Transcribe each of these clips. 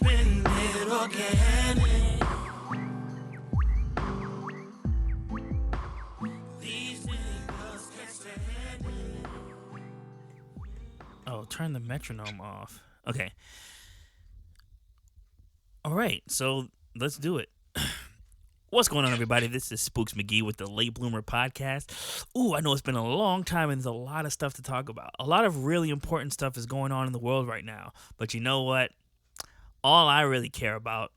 keeping it organic. These niggas can't stand it. Oh, turn the metronome off. Okay. All right, so let's do it. What's going on, everybody? This is Spooks McGee with the Late Bloomer Podcast. Ooh, I know it's been a long time and there's a lot of stuff to talk about. A lot of really important stuff is going on in the world right now. But you know what? All I really care about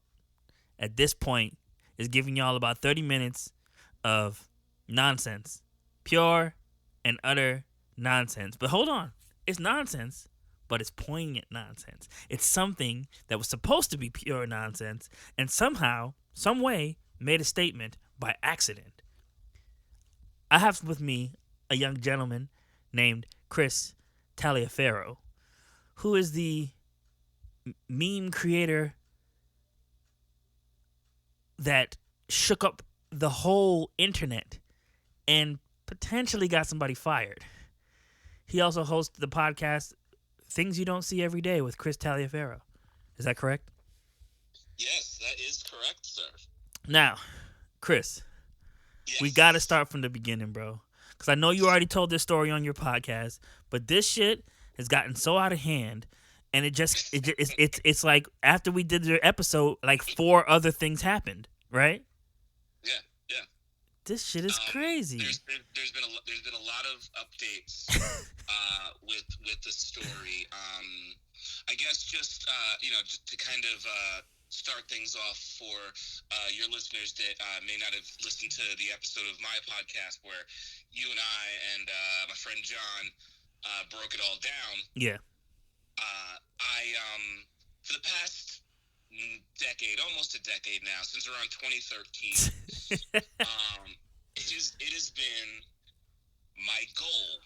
at this point is giving y'all about 30 minutes of nonsense. Pure and utter nonsense. But hold on. It's nonsense, but it's poignant nonsense. It's something that was supposed to be pure nonsense and somehow, some way, made a statement by accident. I have with me a young gentleman named Chris Taliaferro, who is the meme creator that shook up the whole internet and potentially got somebody fired. He also hosts the podcast Things You Don't See Every Day with Chris Taliaferro. Is that correct? Yes, that is correct, sir. Now, Chris, Yes. we got to start from the beginning, bro. Because I know you already told this story on your podcast, but this shit has gotten so out of hand, and it's like after we did the episode, like 4 other things happened, right? Yeah. This shit is crazy. There's been a lot of updates with the story. I guess just to kind of start things off for your listeners that may not have listened to the episode of my podcast where you and I and my friend John broke it all down. Yeah. For the past decade, almost a decade now, since around 2013, it has been my goal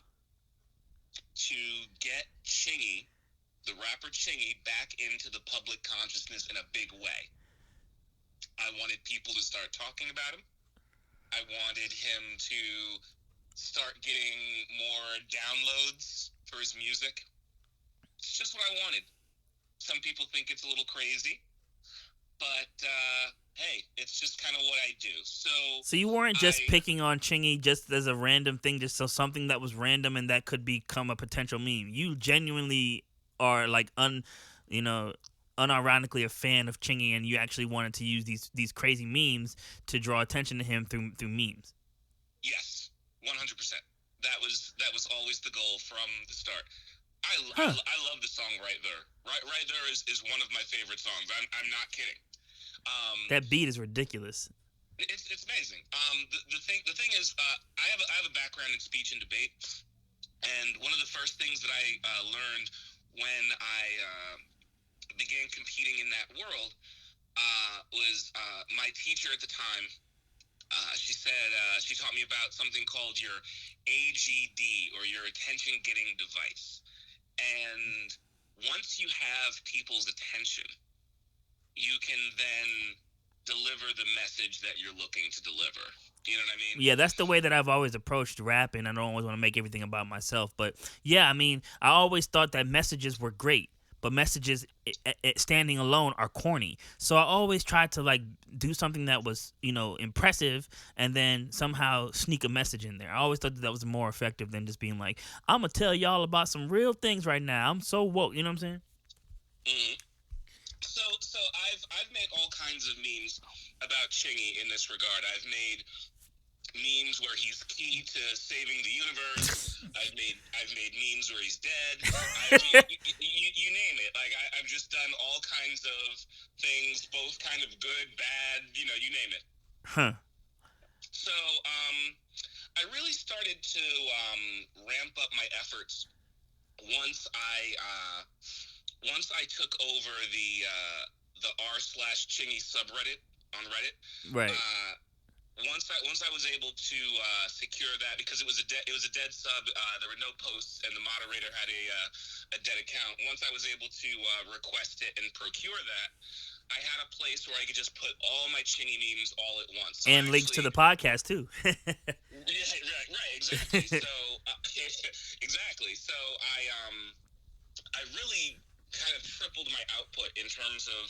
to get Chingy, the rapper Chingy, back into the public consciousness in a big way. I wanted people to start talking about him. I wanted him to start getting more downloads for his music. It's just what I wanted. Some people think it's a little crazy, but hey, it's just kind of what I do. So you weren't just picking on Chingy just as a random thing, just so something that was random and that could become a potential meme. You genuinely are like unironically a fan of Chingy, and you actually wanted to use these crazy memes to draw attention to him through memes. Yes, 100%. That was always the goal from the start. I love the song Right There. Right There is one of my favorite songs. I'm not kidding. That beat is ridiculous. It's amazing. The thing is, I have a background in speech and debate, and one of the first things that I learned when I began competing in that world was my teacher at the time. She said she taught me about something called your AGD, or your attention getting device. And once you have people's attention, you can then deliver the message that you're looking to deliver. You know what I mean? Yeah, that's the way that I've always approached rapping. I don't always want to make everything about myself. But yeah, I mean, I always thought that messages were great, but messages standing alone are corny. So I always tried to like do something that was, impressive and then somehow sneak a message in there. I always thought that was more effective than just being like, I'm going to tell y'all about some real things right now. I'm so woke. You know what I'm saying? Mm-hmm. So I've made all kinds of memes about Chingy in this regard. I've made memes where he's key to saving the universe. I've made memes where he's dead. You name it. Like I've just done all kinds of things, both kind of good, bad. You name it. Huh. So I really started to ramp up my efforts once I took over the r/Chingy subreddit on Reddit. Right. Once I was able to secure that, because it was a dead sub, there were no posts, and the moderator had a dead account. Once I was able to request it and procure that, I had a place where I could just put all my Chingy memes all at once. So and links to the podcast too. Yeah, right, exactly. So exactly. So I really kind of tripled my output in terms of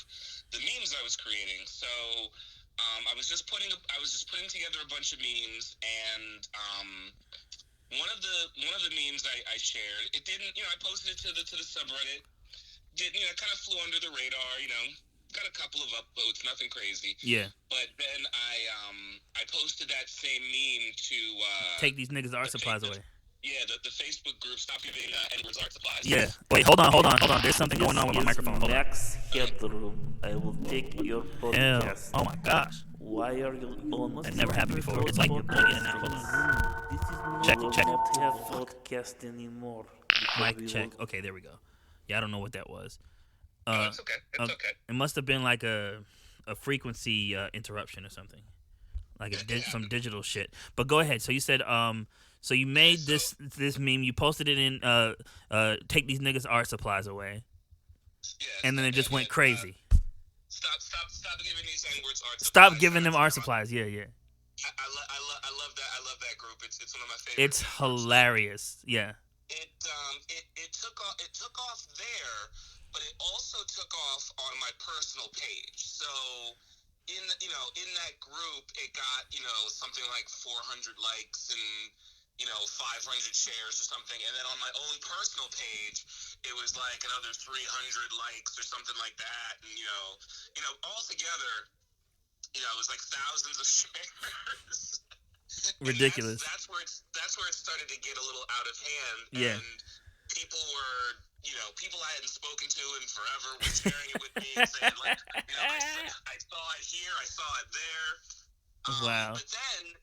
the memes I was creating. So I was just putting together a bunch of memes, and one of the memes I shared, it didn't, I posted it to the subreddit. Didn't, kind of flew under the radar. Got a couple of upvotes, nothing crazy. Yeah. But then I posted that same meme to take these niggas' art supplies away. Yeah, the Facebook group, stop giving Edwards art supplies. Yeah. Wait, hold on. There's something going on with my microphone. Hold on. Max Headroom. I will take your podcast. Oh my gosh. Why are you almost? That never happened before. It's like you're plugging in and out. Hold on. This is Check it, we check it. will not have podcast anymore. Mic check. Okay, there we go. Yeah, I don't know what that was. It's okay. It's okay. It must have been like a frequency interruption or something, like some digital shit. But go ahead. So you said so you made this meme. You posted it in take these niggas' art supplies away. Yeah. And then it just went crazy. Stop giving these N-words art supplies. Stop giving them art supplies. Yeah. I love that. I love that group. It's one of my favorites. It's hilarious. Yeah. It took off there, but it also took off on my personal page. So in that group, it got something like 400 likes and 500 shares or something, and then on my own personal page, it was like another 300 likes or something like that, and all together, it was like thousands of shares. Ridiculous. That's where it started to get a little out of hand. Yeah. And people were, people I hadn't spoken to in forever were sharing it with me and saying, like, I saw it here, I saw it there. Wow. But then,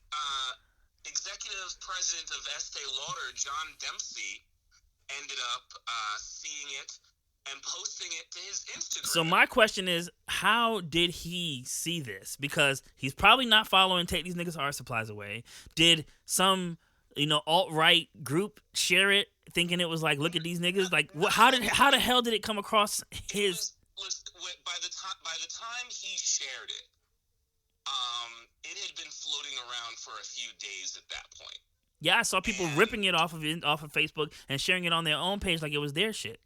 executive president of Estee Lauder, John Dempsey, ended up seeing it and posting it to his Instagram. So my question is, how did he see this? Because he's probably not following Take These Niggas' Art Supplies Away. Did some, alt-right group share it, thinking it was like, look at these niggas? Like, how the hell did it come across his? By the time he shared it, it had been floating around for a few days at that point. Yeah, I saw people ripping it off of Facebook and sharing it on their own page like it was their shit.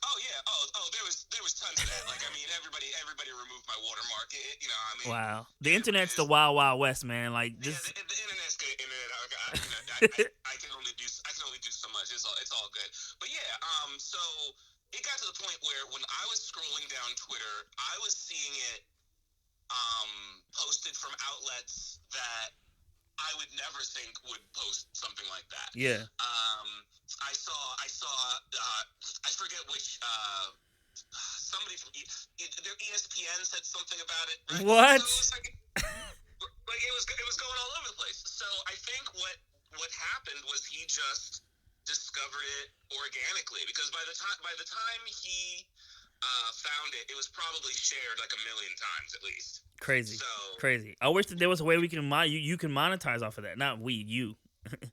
Oh yeah. Oh, there was tons of that. Like, I mean, everybody removed my watermark. Wow. The internet's the wild, wild west, man. Like this. Yeah, the internet's good. I can only do so much. It's all good. But yeah. So it got to the point where when I was scrolling down Twitter, I was seeing it posted from outlets that I would never think would post something like that. Yeah. I saw. I forget which. Somebody from their ESPN said something about it. Right? What? So it was it was going all over the place. So I think what happened was he just discovered it organically, because by the time he found it, it was probably shared like 1 million times at least. Crazy. So, crazy. I wish that there was a way we can you can monetize off of that. Not we, you. well,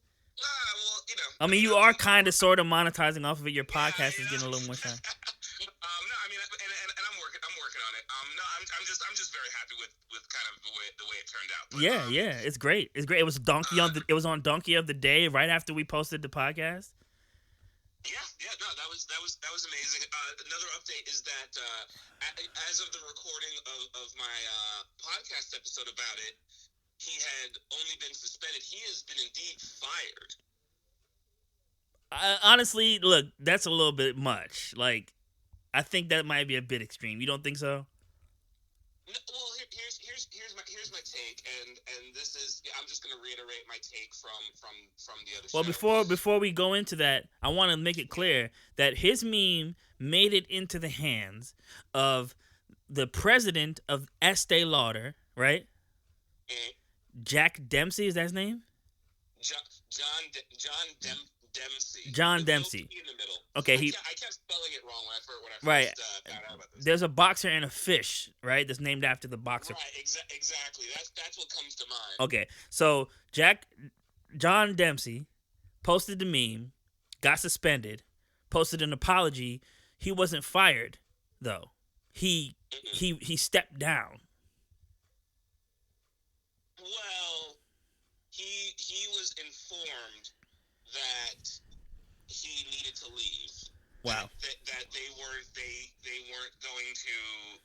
I mean, you are kind of sort of monetizing off of it. Your podcast is getting a little more shine. No, I mean, and I'm working on it. No, I'm just very happy with kind of the way it turned out. But, Yeah, it's great. It's great. It was on Donkey of the Day right after we posted the podcast. Yeah, no, that was amazing. Another update is that as of the recording of my podcast episode about it, he had only been suspended. He has been indeed fired. Honestly, look, that's a little bit much. Like, I think that might be a bit extreme. You don't think so? No, well, here's my take, and this is, I'm just gonna reiterate my take from the other. Well, before we go into that, I want to make it clear that his meme made it into the hands of the president of Estee Lauder, right? Mm-hmm. Jack Dempsey, is that his name? Dempsey. John Dempsey. In the middle. Okay, I kept spelling it wrong when I first right. Found out about this. There's a boxer and a fish, right? That's named after the boxer. Right, exactly. That's what comes to mind. Okay, so John Dempsey posted the meme, got suspended, posted an apology. He wasn't fired, though. He stepped down. Well, he was informed that he needed to leave. Wow. That they weren't going to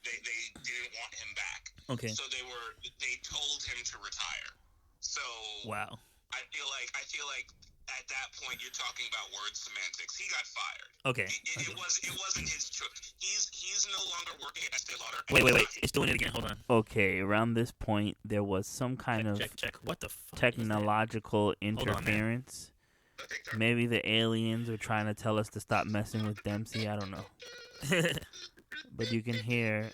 they didn't want him back. Okay. So they told him to retire. So Wow. I feel like at that point you're talking about word semantics. He got fired. Okay. It wasn't his choice. He's no longer working at Estee Lauder. Wait. It's doing it again. Hold on. Okay, around this point there was some kind of Check. What the fuck technological on, interference. Maybe the aliens were trying to tell us to stop messing with Dempsey. I don't know. But you can hear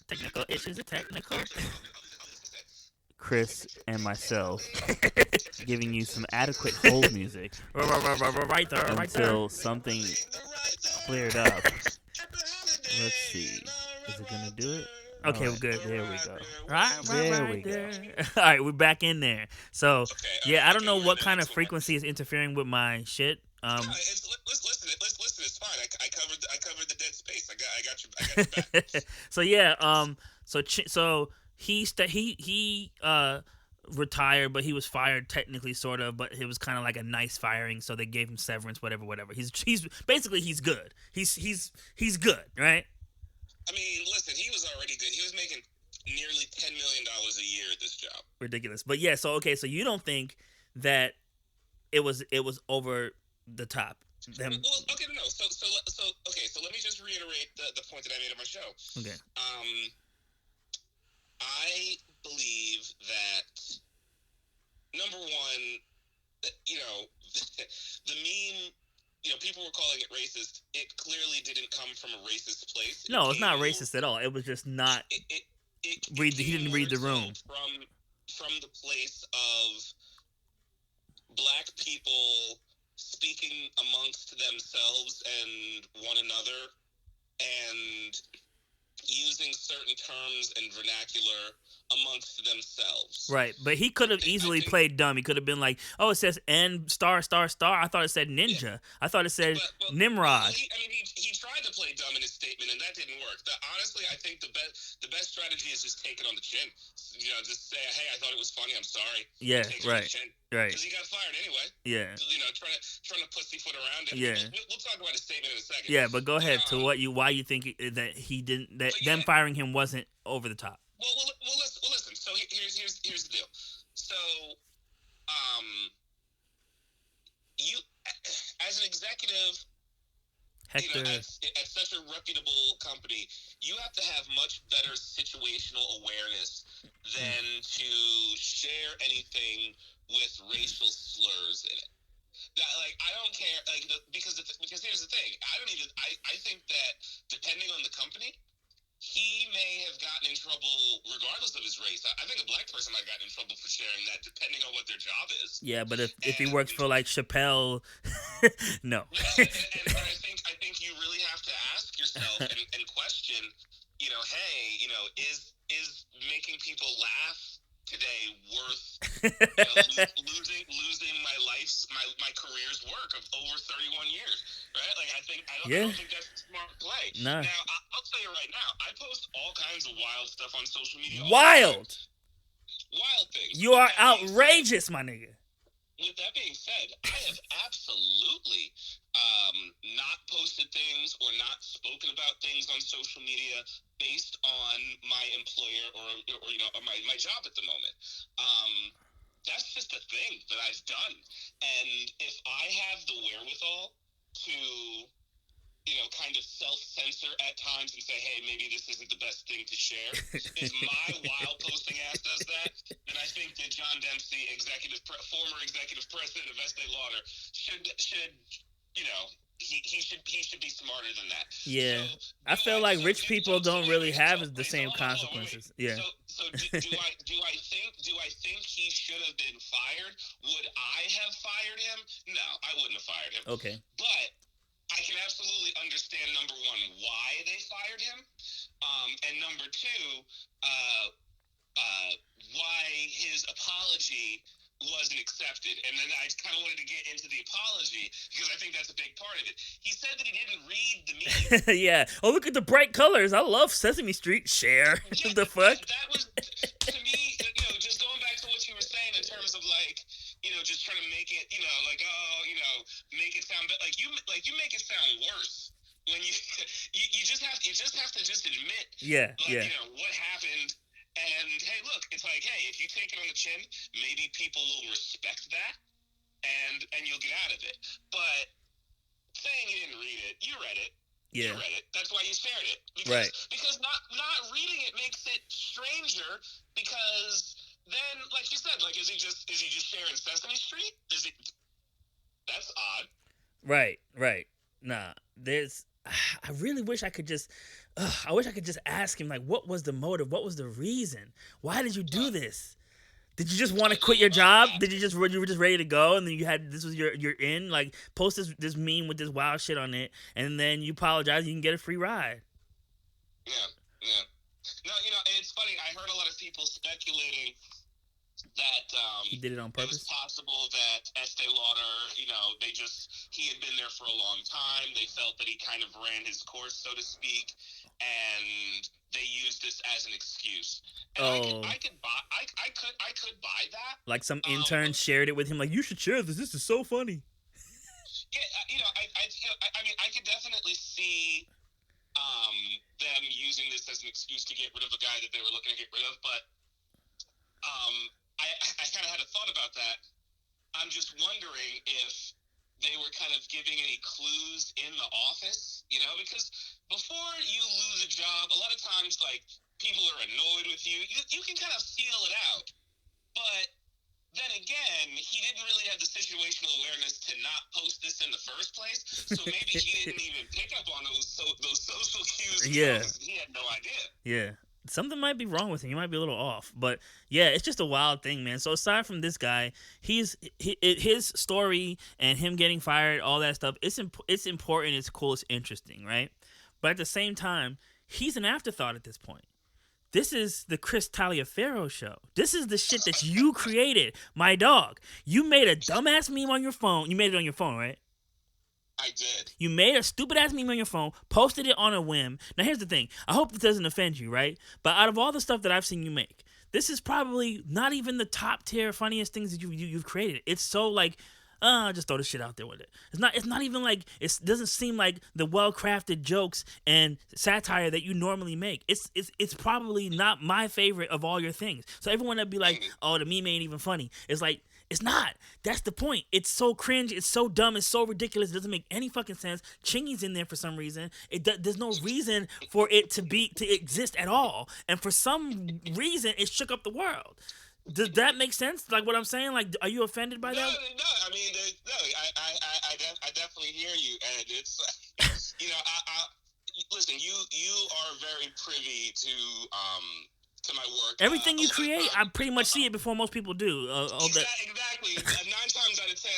technical issues. Chris and myself giving you some adequate hold music right there. until something cleared up. Let's see. Is it gonna do it? Okay, we're good. There we go. Right there. All right, we're back in there. So, yeah, I don't know what kind of frequency is interfering with my shit. Listen, it's fine. I covered the dead space. I got your back. So yeah, so he retired, but he was fired technically, sort of, but it was kind of like a nice firing, so they gave him severance, whatever. He's basically he's good. He's good, right? I mean, listen, he was already good. He was making nearly $10 million a year at this job. Ridiculous. But yeah, so you don't think that it was over the top? Well, okay, no. So let me just reiterate the point that I made on my show. Okay. I believe that number one, the meme. People were calling it racist. It clearly didn't come from a racist place. No, it's not racist at all. It was just not. He didn't read the room. From the place of black people speaking amongst themselves and one another, and using certain terms and vernacular amongst themselves. Right, but he could have easily played dumb. He could have been like, "Oh, it says N star star star." I thought it said ninja. I thought it said Nimrod. He tried to play dumb in his statement, and that didn't work. Honestly, I think the best strategy is just take it on the chin. Just say, "Hey, I thought it was funny. I'm sorry." Yeah, right. Right. Because he got fired anyway. Yeah. Trying to pussyfoot around him. Yeah. We'll talk about his statement in a second. Yeah, but go ahead to why you think that he didn't them firing him wasn't over the top. Well, listen. So here's the deal. So, you as an executive, Hector. at such a reputable company, you have to have much better situational awareness than to share anything with racial slurs in it. I don't care, because here's the thing. I think that depending on the company, he may have gotten in trouble regardless of his race. I think a black person might have gotten in trouble for sharing that, depending on what their job is. Yeah, but if he works for like Chappelle, no. and I think you really have to ask yourself and question, hey, is making people laugh today worth losing my career's work of over 31 years, right? Like I don't think that's a smart play. No. Now I'll tell you right now, I post all kinds of wild stuff on social media. Wild things. You are outrageous, my nigga. With that being said, I have absolutely not posted things or not spoken about things on social media based on my employer or my job at the moment. That's just a thing that I've done. And if I have the wherewithal to, kind of self-censor at times and say, hey, maybe this isn't the best thing to share, if my wild posting ass does that, then I think that John Dempsey, former executive president of Estee Lauder, should he should be smarter than that. Yeah. So, I feel like rich people don't really have the same consequences. Yeah. So do I think he should have been fired? Would I have fired him? No, I wouldn't have fired him. Okay. But I can absolutely understand, number one, why they fired him, and number two, why his apology wasn't accepted. And then I kind of wanted to get into the apology because I think that's a big part of it. He said that he didn't read the meme. Yeah. Oh, look at the bright colors. I love Sesame Street. Share. Yeah, the fuck? That was, to me, just going back to what you were saying in terms of just trying to make it, make it sound like you make it sound worse when you just have to just admit, Yeah, like, yeah. you know, what happened. And hey, look, it's like, hey, if you take it on the chin, maybe people will respect that, and you'll get out of it. But saying you didn't read it, you read it. Yeah. You read it. That's why you shared it. Right. Because not reading it makes it stranger. Because then, like you said, like is he just sharing Sesame Street? That's odd. Right. Nah, there's. I really wish I could just. I wish I could just ask him, like, what was the motive? What was the reason? Why did you do this? Did you just want to quit your job? Did you were just ready to go, and then you had this was your in, like, post this meme with this wild shit on it, and then you apologize, you can get a free ride. Yeah. No, you know, it's funny. I heard a lot of people speculating that He did it on purpose. It was possible that Estee Lauder, you know, he had been there for a long time. They felt that he kind of ran his course, so to speak, and they used this as an excuse. And I could buy that. Like some intern shared it with him, like, you should share this. This is so funny. Yeah, you know, I mean, I could definitely see them using this as an excuse to get rid of a guy that they were looking to get rid of, but I kind of had a thought about that. I'm just wondering if they were kind of giving any clues in the office, you know, because before you lose a job, a lot of times, like, people are annoyed with you. You can kind of feel it out. But then again, he didn't really have the situational awareness to not post this in the first place, so maybe he didn't even pick up on those social cues. Yeah. He had no idea. Yeah. Something might be wrong with him. He might be a little off. But yeah, it's just a wild thing, man. So aside from this guy, his story and him getting fired, all that stuff, it's important, it's cool, it's interesting, right? But at the same time, he's an afterthought at this point. This is the Chris Taliaferro show. This is the shit that you created, my dog. You made a dumbass meme on your phone. You made it on your phone, right? I did. You made a stupid ass meme on your phone, posted it on a whim. Now here's the thing. I hope this doesn't offend you, right? But out of all the stuff that I've seen you make, this is probably not even the top tier funniest things that you've created. It's so like, just throw the shit out there with it. It's not even like, it doesn't seem like the well-crafted jokes and satire that you normally make. It's probably not my favorite of all your things. So everyone would be like, oh, the meme ain't even funny. It's like, it's not. That's the point. It's so cringe. It's so dumb. It's so ridiculous. It doesn't make any fucking sense. Chingy's in there for some reason. There's no reason for it to exist at all. And for some reason, it shook up the world. Does that make sense? Like what I'm saying? Like, are you offended by that? No. I mean, I definitely hear you, and it's you know, listen. You are very privy to my work. Everything you create, I pretty much see it before most people do. Exactly. 9 times out of 10,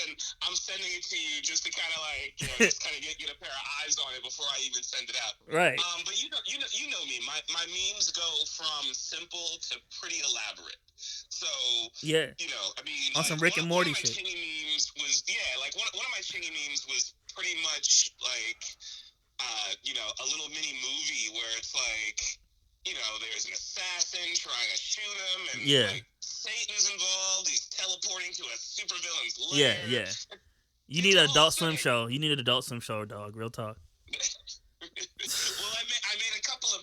I'm sending it to you just to kind of like, you know, just kind of get a pair of eyes on it before I even send it out. Right. But you know me. My memes go from simple to pretty elaborate. So yeah, you know, I mean, on like, some Rick and Morty shit. One of my Chingy memes was one of my Chingy memes was pretty much like, you know, a little mini movie where it's like, you know, there's an assassin trying to shoot him, and like, Satan's involved. He's teleporting to a supervillain's lair. Yeah. You need an Adult Swim show. You need an Adult Swim show, dog. Real talk. Well, I made a couple of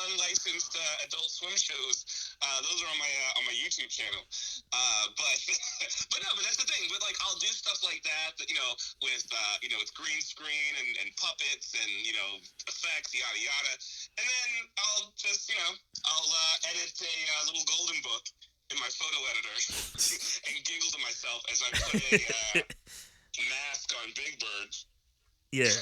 unlicensed Adult Swim shows. Those are on my YouTube channel. But that's the thing. But like, I'll do stuff like that. You know, with green screen and puppets and, you know, effects, yada yada. And then I'll just, you know, edit a little golden book in my photo editor and giggle to myself as I put a mask on Big Bird. Yeah.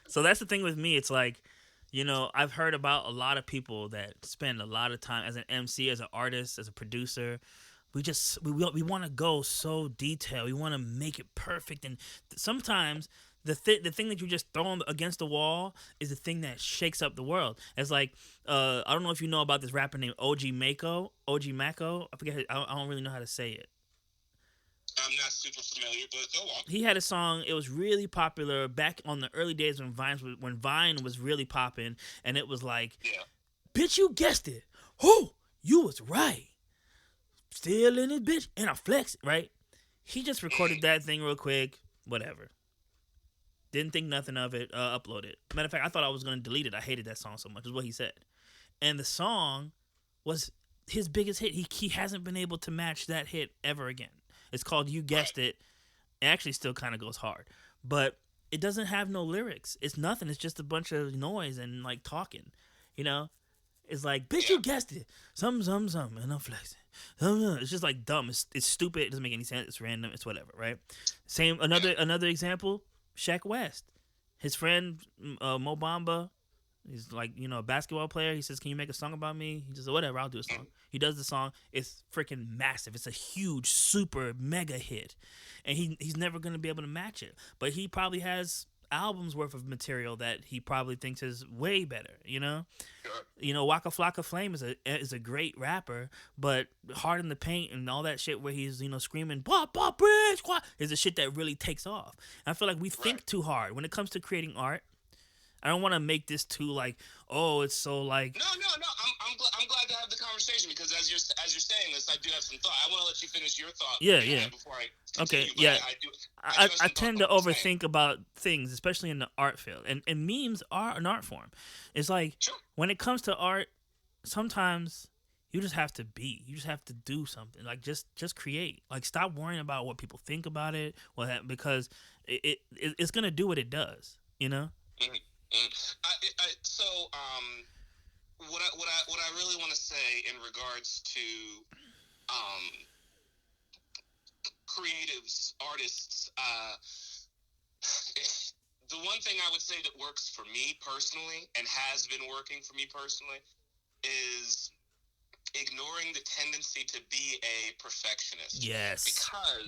So that's the thing with me. It's like, you know, I've heard about a lot of people that spend a lot of time as an MC, as an artist, as a producer. We want to go so detailed. We want to make it perfect. And sometimes the thing that you just throw against the wall is the thing that shakes up the world. It's like, I don't know if you know about this rapper named OG Mako. I forget. I don't really know how to say it. I'm not super familiar, but go on. He had a song. It was really popular back on the early days when Vine was really popping, and it was like, yeah. Bitch, you guessed it. Oh, you was right. Still in it, bitch, and I flex it, right? He just recorded that thing real quick. Whatever. Didn't think nothing of it. Upload it. Matter of fact, I thought I was gonna delete it. I hated that song so much. Is what he said. And the song was his biggest hit. He hasn't been able to match that hit ever again. It's called You Guessed It. It actually still kind of goes hard, but it doesn't have no lyrics. It's nothing. It's just a bunch of noise and like talking. You know, it's like, bitch, you guessed it. Some, and I'm flexing. It's just like dumb. It's stupid. It doesn't make any sense. It's random. It's whatever, right? Same. Another example. Shaq West, his friend Mo Bamba. He's like, you know, a basketball player. He says, "Can you make a song about me?" He just said, "Whatever, I'll do a song." He does the song. It's freaking massive. It's a huge, super mega hit, and he's never gonna be able to match it. But he probably has albums worth of material that he probably thinks is way better. You know, Waka Flocka Flame is a great rapper, but Hard in the Paint and all that shit where he's screaming "Bop Bop Bridge" is the shit that really takes off. And I feel like we think too hard when it comes to creating art. I don't want to make this too like, oh, it's so like. No. I'm glad to have the conversation because as you're saying this, I do have some thought. I want to let you finish your thought. Yeah. Before I continue, okay. Yeah. I tend to overthink about things, especially in the art field, and memes are an art form. It's like when it comes to art, sometimes you just have to be. You just have to do something. Like just create. Like stop worrying about what people think about it, because it's gonna do what it does. You know. Mm-hmm. What I really want to say in regards to creatives, artists, the one thing I would say that works for me personally and has been working for me personally is ignoring the tendency to be a perfectionist. Yes. Because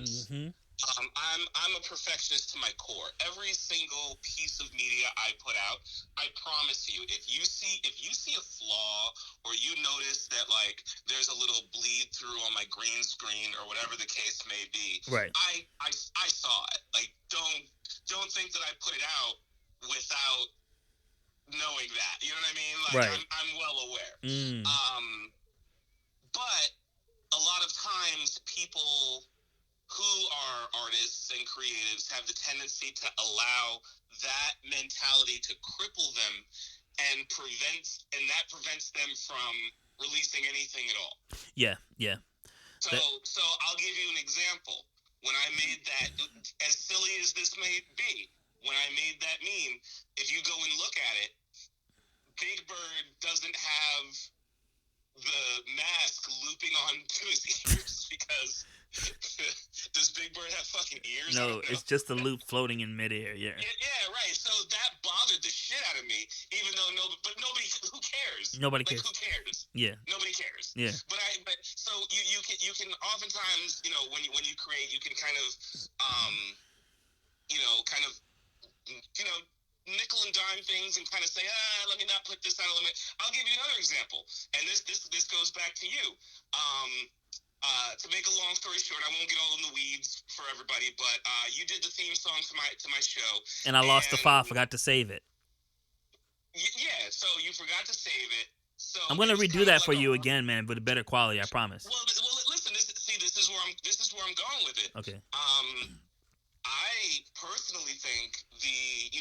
I'm a perfectionist to my core. Every single piece of media I put out, I promise you, if you see a flaw or you notice that like there's a little bleed through on my green screen or whatever the case may be, right? I saw it. Like don't think that I put it out without knowing that. You know what I mean? Like right. I'm well aware. But a lot of times people who are artists and creatives have the tendency to allow that mentality to cripple them and prevents them from releasing anything at all. Yeah. So I'll give you an example. When I made that, as silly as this may be, when I made that meme, if you go and look at it, Big Bird doesn't have the mask looping onto his ears because does Big Bird have fucking ears? No, it's just a loop floating in midair. Yeah, right. So that bothered the shit out of me, even though nobody, who cares? Nobody cares. Who cares? Yeah. Nobody cares. Yeah. But so you can oftentimes, when you create, you can kind of nickel and dime things and kind of say, let me not put this on a limit. I'll give you another example, and this goes back to you. To make a long story short, I won't get all in the weeds for everybody, but you did the theme song to my show, and I lost the file. Forgot to save it. Yeah, so you forgot to save it. So I'm gonna redo that for you again, man, with a better quality. I promise. Well, listen. This is where I'm going with it. Okay. I personally think the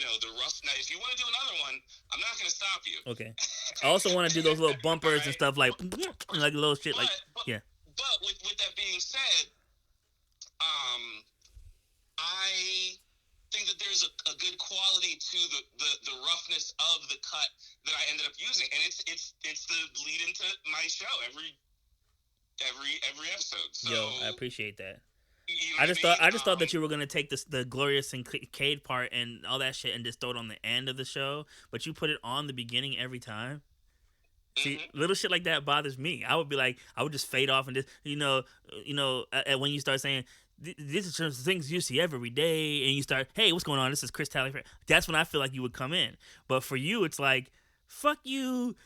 rough. Now, if you want to do another one, I'm not going to stop you. Okay. I also want to do those little bumpers and stuff like little shit yeah. But with that being said, I think that there's a good quality to the roughness of the cut that I ended up using, and it's the lead into my show every episode. So, yo, I appreciate that. You know I just thought that you were gonna take the Glorious and Cade part and all that shit and just throw it on the end of the show, but you put it on the beginning every time. See, little shit like that bothers me. I would just fade off and just when you start saying these are some things you see every day, and you start, hey, what's going on? This is Chris Taliaferro. That's when I feel like you would come in. But for you, it's like, fuck you,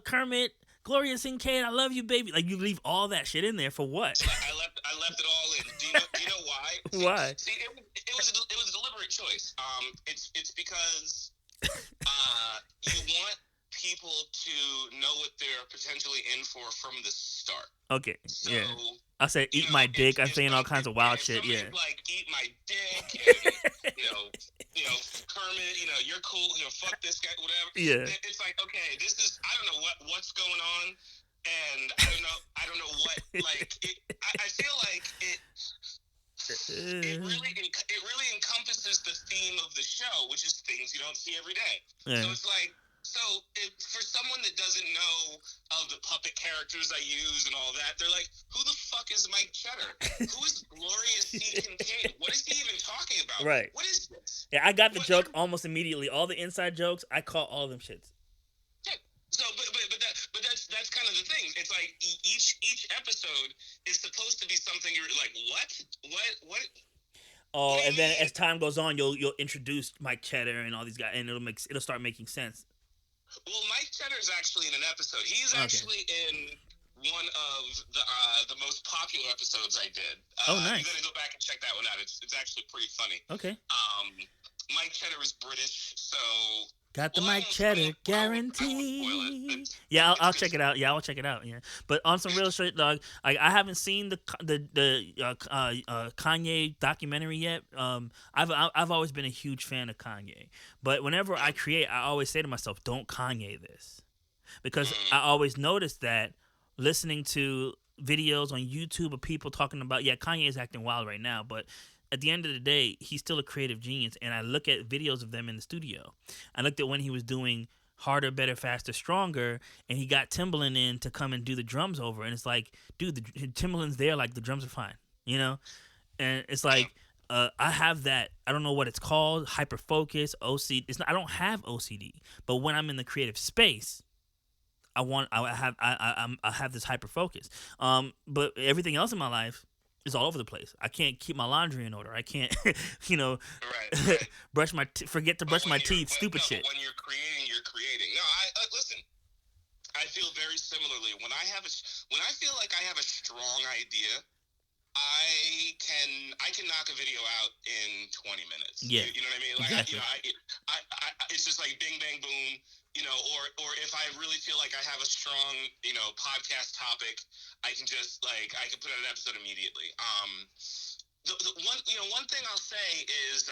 Kermit, Glorious and Cade, I love you, baby. Like, you leave all that shit in there for what? I left it all in. Do you know why? Why? See, it was a deliberate choice. It's because you want people to know what they're potentially in for from the start. Okay. So, yeah. I said You eat know, my dick. I'm if saying all kinds of wild if shit. somebody's Yeah. like, eat my dick, and Kermit, you're cool, fuck this guy, whatever. Yeah. It's like, okay, this is, I don't know what's going on, and I don't know what, like, I feel like it really encompasses the theme of the show, which is things you don't see every day. Yeah. So it's like, for someone that doesn't know of the puppet characters I use and all that, they're like, who the fuck is Mike Cheddar? Who is Gloria C. Kincaid? What is he even talking about? Right. What is this? Yeah, I got the joke almost immediately. All the inside jokes, I caught all them shits. Yeah. So, but that's kind of the thing. It's like each episode is supposed to be something you're like, what? Oh, and then as time goes on, you'll introduce Mike Cheddar and all these guys, and it'll start making sense. Well, Mike Cheddar's actually in an episode. He's actually in one of the most popular episodes I did. Nice. You gotta go back and check that one out. It's actually pretty funny. Okay. Mike Cheddar is British, so got the Mike Cheddar guarantee. Yeah, I'll check it out. Yeah, I'll check it out. Yeah, but on some real shit, dog. I haven't seen the Kanye documentary yet. I've always been a huge fan of Kanye, but whenever I create, I always say to myself, "Don't Kanye this," because I always notice that listening to videos on YouTube of people talking about, Kanye is acting wild right now, but at the end of the day, he's still a creative genius. And I look at videos of them in the studio. I looked at when he was doing Harder, Better, Faster, Stronger, and he got Timbaland in to come and do the drums over. And it's like, dude, Timbaland's there, like the drums are fine, And it's like, I have that. I don't know what it's called, hyper focus, OCD. I don't have OCD, but when I'm in the creative space, I have this hyper focus. But everything else in my life is all over the place. I can't keep my laundry in order. I can't, right. forget to brush my teeth. Stupid shit. When you're creating, you're creating. No, listen. I feel very similarly. When I feel like I have a strong idea, I can knock a video out in 20 minutes. Yeah. You know what I mean? Like, exactly. It's just like bing, bang, boom. Or if I really feel like I have a strong, podcast topic, I can just I can put out an episode immediately. The one thing I'll say is,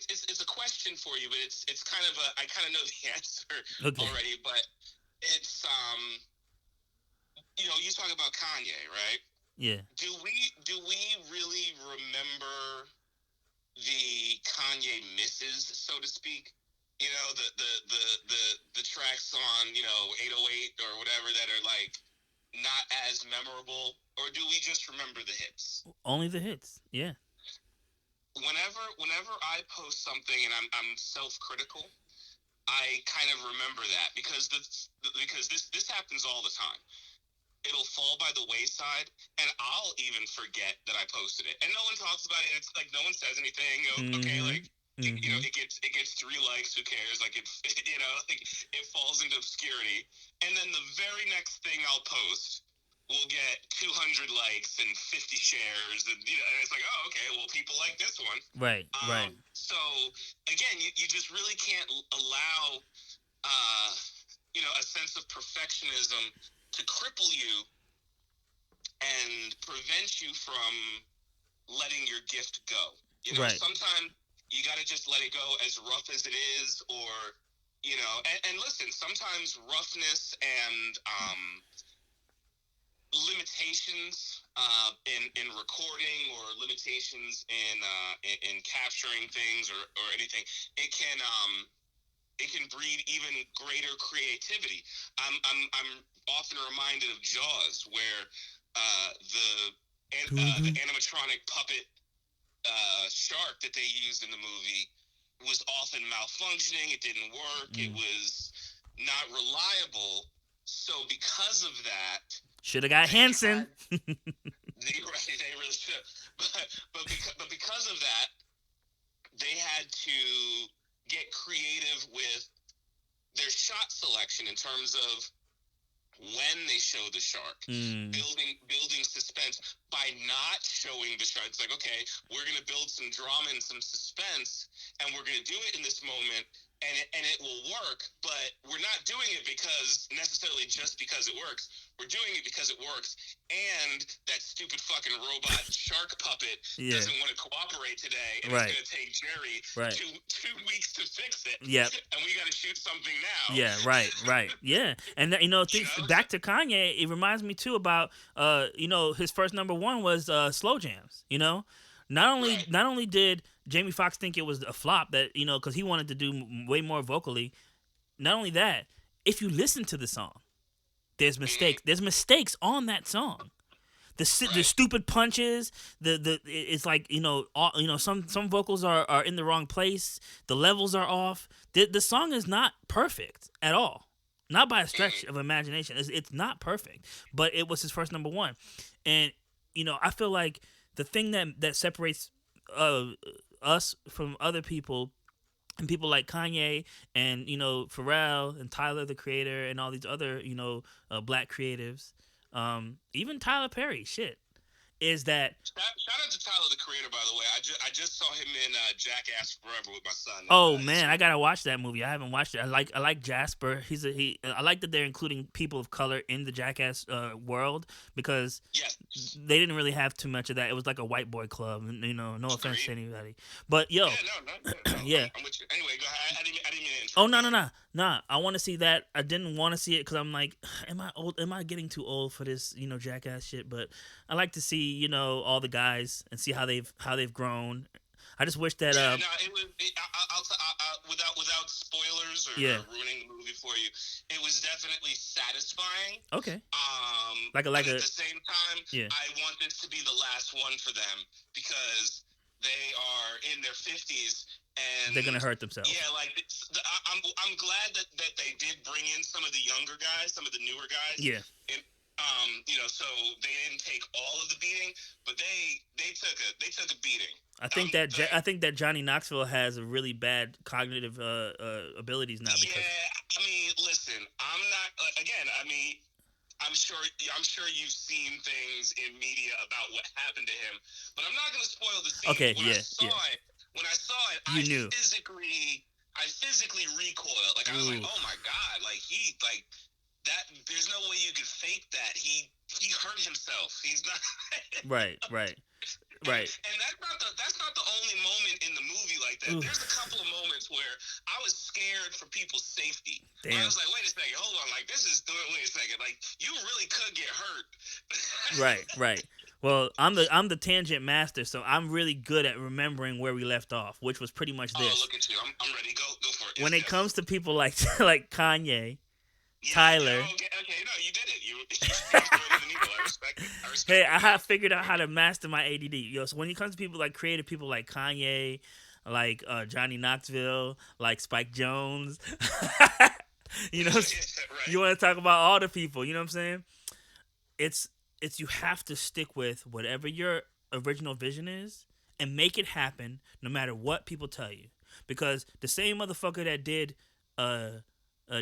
it's a question for you, but it's kind of I kind of know the answer already, but it's you talk about Kanye, right? Yeah. Do we really remember the Kanye misses, so to speak? The tracks on 808 or whatever that are like not as memorable, or do we just remember the hits? Only the hits, yeah. Whenever I post something and I'm self-critical, I kind of remember that because this happens all the time. It'll fall by the wayside, and I'll even forget that I posted it, and no one talks about it. It's like no one says anything. Okay, like it gets 3 likes. Who cares? Like it falls into obscurity, and then the very next thing I'll post will get 200 likes and 50 shares, and it's like, oh, okay, well, people like this one, right. So again, you just really can't allow a sense of perfectionism to cripple you and prevent you from letting your gift go. Right. Sometimes you got to just let it go as rough as it is, or, and listen, sometimes roughness and limitations in recording, or limitations in capturing things or anything, it can breed even greater creativity. I'm often reminded of Jaws, where the animatronic puppet shark that they used in the movie was often malfunctioning. It didn't work. It was not reliable. So because of that, should have got Hansen. They really should. But because of that, they had to get creative with their shot selection in terms of when they show the shark, building suspense by not showing the shark. It's like, okay, we're going to build some drama and some suspense, and we're going to do it in this moment, and it will work, but we're not doing it because necessarily just because it works. We're doing it because it works, and that stupid fucking robot shark puppet doesn't want to cooperate today, and it's going to take Jerry two weeks to fix it. Yep. And we got to shoot something now. Yeah, right. Yeah, and back to Kanye, it reminds me too about his first number one was Slow Jams. Not only did Jamie Foxx think it was a flop, that because he wanted to do way more vocally. Not only that, if you listen to the song, there's mistakes. There's mistakes on that song. The stupid punches. It's like some vocals are in the wrong place. The levels are off. The song is not perfect at all. Not by a stretch of imagination. It's not perfect. But it was his first number one, and I feel like the thing that separates us from other people, and people like Kanye and Pharrell and Tyler the Creator and all these other black creatives, even Tyler Perry, is that shout out to Tyler the Creator, by the way. I just saw him in Jackass Forever with my son. Oh man, I gotta watch that movie. I haven't watched it. I like Jasper. I like that they're including people of color in the Jackass world, because they didn't really have too much of that. It was like a white boy club, and no offense to anybody, but yo, no, yeah. I'm with you. Anyway, go ahead. I didn't mean to interrupt. Oh no! I want to see that. I didn't want to see it because I'm like, am I old? Am I getting too old for this Jackass shit? But I like to see all the guys and see how they've grown. I just wish that without spoilers or ruining the movie for you, it was definitely satisfying. Okay. But at the same time, I want this to be the last one for them, because they are in their 50s and they're gonna hurt themselves. Yeah, like I'm glad that they did bring in some of the younger guys, some of the newer guys. Yeah. And, so they didn't take all of the beating, but they took a beating. I think that Johnny Knoxville has a really bad cognitive abilities now. Because I mean, listen, I'm not again. I mean, I'm sure you've seen things in media about what happened to him, but I'm not going to spoil the scene. Okay, When I saw it, you knew. I physically recoiled. Like I was like, oh my god, like that. There's no way you could fake that. He hurt himself. He's not. Right. And that's not the only moment in the movie like that. There's a couple of moments where I was scared for people's safety. Damn. I was like, wait a second, hold on. Like, wait a second. Like, you really could get hurt. Right. Well, I'm the tangent master, so I'm really good at remembering where we left off, which was pretty much this. Oh, look at you. I'm ready. Go for it. When it comes to people like Kanye, Tyler. Okay, no, you did it. You the needle. I respect it. Hey, I have figured out how to master my ADD. So when it comes to people like creative people like Kanye, like Johnny Knoxville, like Spike Jonze, you want to talk about all the people. You know what I'm saying? It's you have to stick with whatever your original vision is and make it happen, no matter what people tell you. Because the same motherfucker that did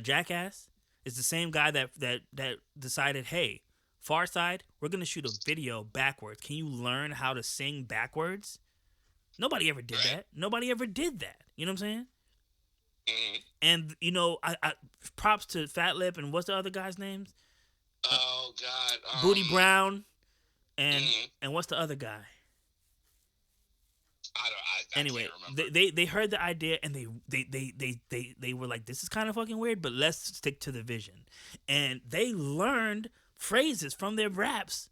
Jackass is the same guy that decided, hey, Far Side, we're going to shoot a video backwards. Can you learn how to sing backwards? Nobody ever did that. Nobody ever did that. You know what I'm saying? Mm-hmm. And, I props to Fat Lip and what's the other guy's names? Oh, God. Booty Brown and what's the other guy? Anyway, they heard the idea and they were like, this is kind of fucking weird, but let's stick to the vision. And they learned phrases from their raps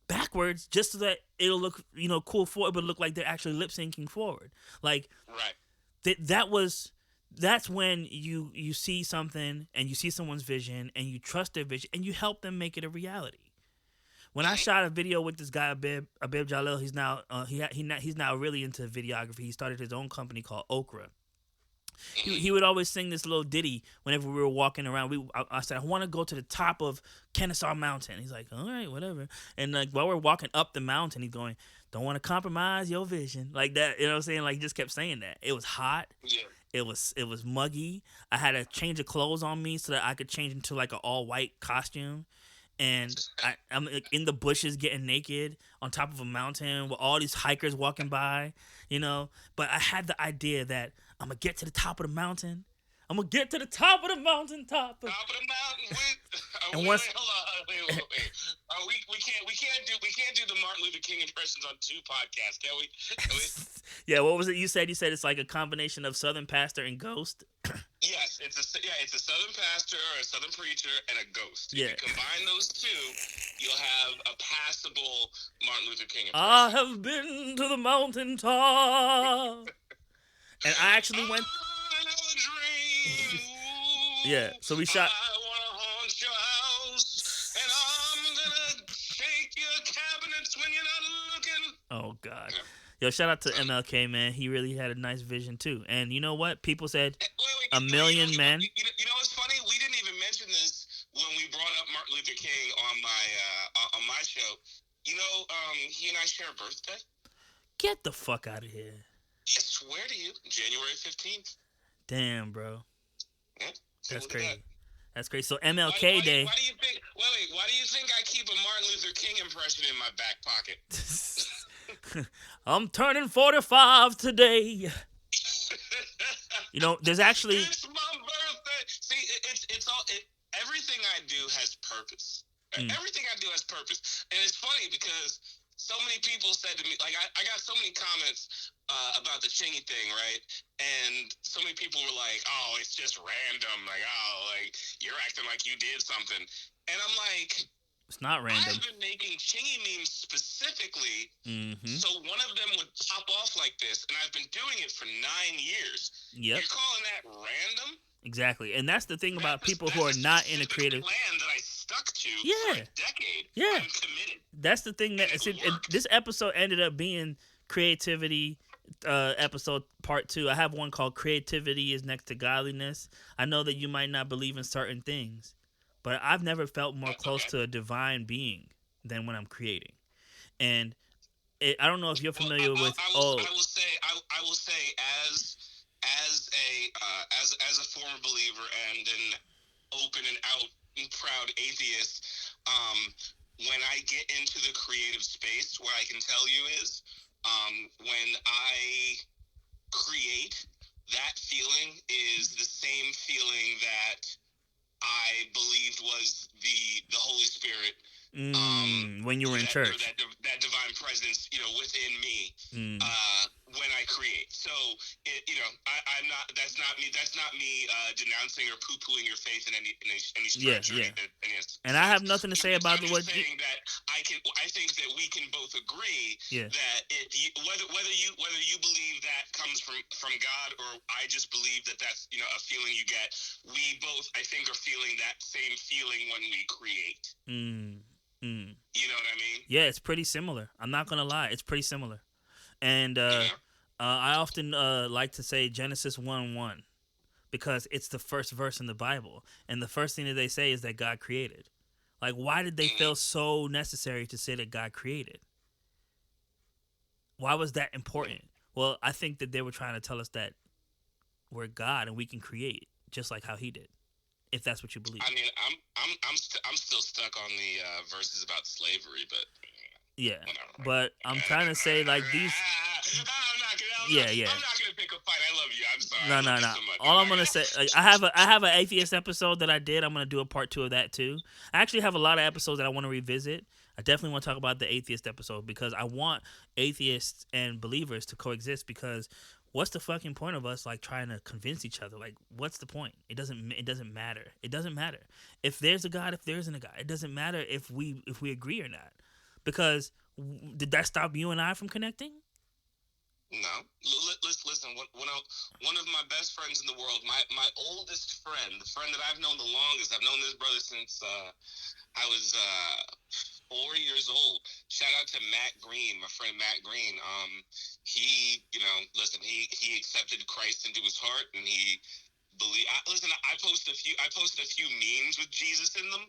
backwards just so that it'll look cool forward, but look like they're actually lip syncing forward. Like that's when you see something and you see someone's vision and you trust their vision and you help them make it a reality. When I shot a video with this guy Abib Jalil, he's now he's now really into videography. He started his own company called Okra. He would always sing this little ditty whenever we were walking around. I said, I want to go to the top of Kennesaw Mountain. He's like, all right, whatever. And like while we're walking up the mountain, he's going, don't want to compromise your vision, like that. You know what I'm saying? Like he just kept saying that. It was hot. Yeah. It was muggy. I had a change of clothes on me so that I could change into like an all white costume. And I'm like in the bushes getting naked on top of a mountain with all these hikers walking by, But I had the idea that I'm going to get to the top of the mountain I'm gonna get to the top of the mountaintop. Top of the mountain And wait, once- hold on. Wait. We can't do the Martin Luther King impressions on 2 podcasts, can we? Yeah, what was it you said? You said it's like a combination of Southern pastor and ghost. Yes, it's a Southern pastor or a Southern preacher and a ghost. Yeah. If you combine those 2, you'll have a passable Martin Luther King I impression. have been to the mountaintop. And I actually went. Yeah, so we shot. I wanna haunt your house, and I'm gonna shake your cabinets when you're not looking. Oh God. Yo, shout out to MLK, man. He really had a nice vision too. And you know what? People said a million men. You know what's funny? We didn't even mention this when we brought up Martin Luther King on my show. You know, he and I share a birthday. Get the fuck out of here. I swear to you, January 15th. Damn, bro. Yeah, so That's look at crazy. that. That's crazy. So MLK Day. Why do you think? Why do you think I keep a Martin Luther King impression in my back pocket? I'm turning 45 today. You know, there's actually. It's my birthday. See, it's all. Everything I do has purpose. Everything I do has purpose, and it's funny because so many people said to me, like, I got so many comments about the Chingy thing, right? And so many people were like, "Oh, it's just random." Like, "Oh, like you're acting like you did something," and I'm like. It's not random. I've been making Chingy memes specifically, so one of them would pop off like this, and I've been doing it for 9 years. Yep. You're calling that random? Exactly. And that's the thing about people who are not in a creative. Plan that I stuck to Yeah. for a decade. Yeah. I'm committed. That's the thing that this episode ended up being creativity episode part 2. I have one called Creativity is Next to Godliness. I know that you might not believe in certain things, but I've never felt more close to a divine being than when I'm creating. And I don't know if you're familiar with. I will say, as a former believer and an open and out and proud atheist, when I get into the creative space, what I can tell you is, when I create, that feeling is the same feeling that I believed was the Holy Spirit. When you were in church. That divine presence, within me, when I create. So, I'm not. That's not me. That's not me denouncing or poo-pooing your faith in any stretch. Yeah. And I have nothing to say about I'm what. just saying that I think that we can both agree that whether you believe that comes from God or I just believe that that's a feeling you get. We both, I think, are feeling that same feeling when we create. You know what I mean? Yeah, it's pretty similar. I'm not gonna lie, it's pretty similar. And I often like to say Genesis 1:1 because it's the first verse in the Bible, and the first thing that they say is that God created. Like, why did they feel so necessary to say that God created? Why was that important? Well, I think that they were trying to tell us that we're God and we can create just like how He did. If that's what you believe. I mean, I'm still stuck on the verses about slavery, but yeah. Whatever. But I'm trying to say like these. I'm not gonna pick a fight. I love you. I'm sorry. No. I love you so much. All I'm gonna say, like, I have an atheist episode that I did. I'm gonna do a part 2 of that too. I actually have a lot of episodes that I want to revisit. I definitely want to talk about the atheist episode because I want atheists and believers to coexist. Because what's the fucking point of us like trying to convince each other? Like, what's the point? It doesn't matter. It doesn't matter if there's a God, if there isn't a God. It doesn't matter if we agree or not. Because did that stop you and I from connecting? No. Listen. One of my best friends in the world, my oldest friend, the friend that I've known the longest. I've known this brother since I was 4 years old. Shout out to Matt Green, my friend Matt Green. He accepted Christ into his heart, and he believed. I posted a few memes with Jesus in them,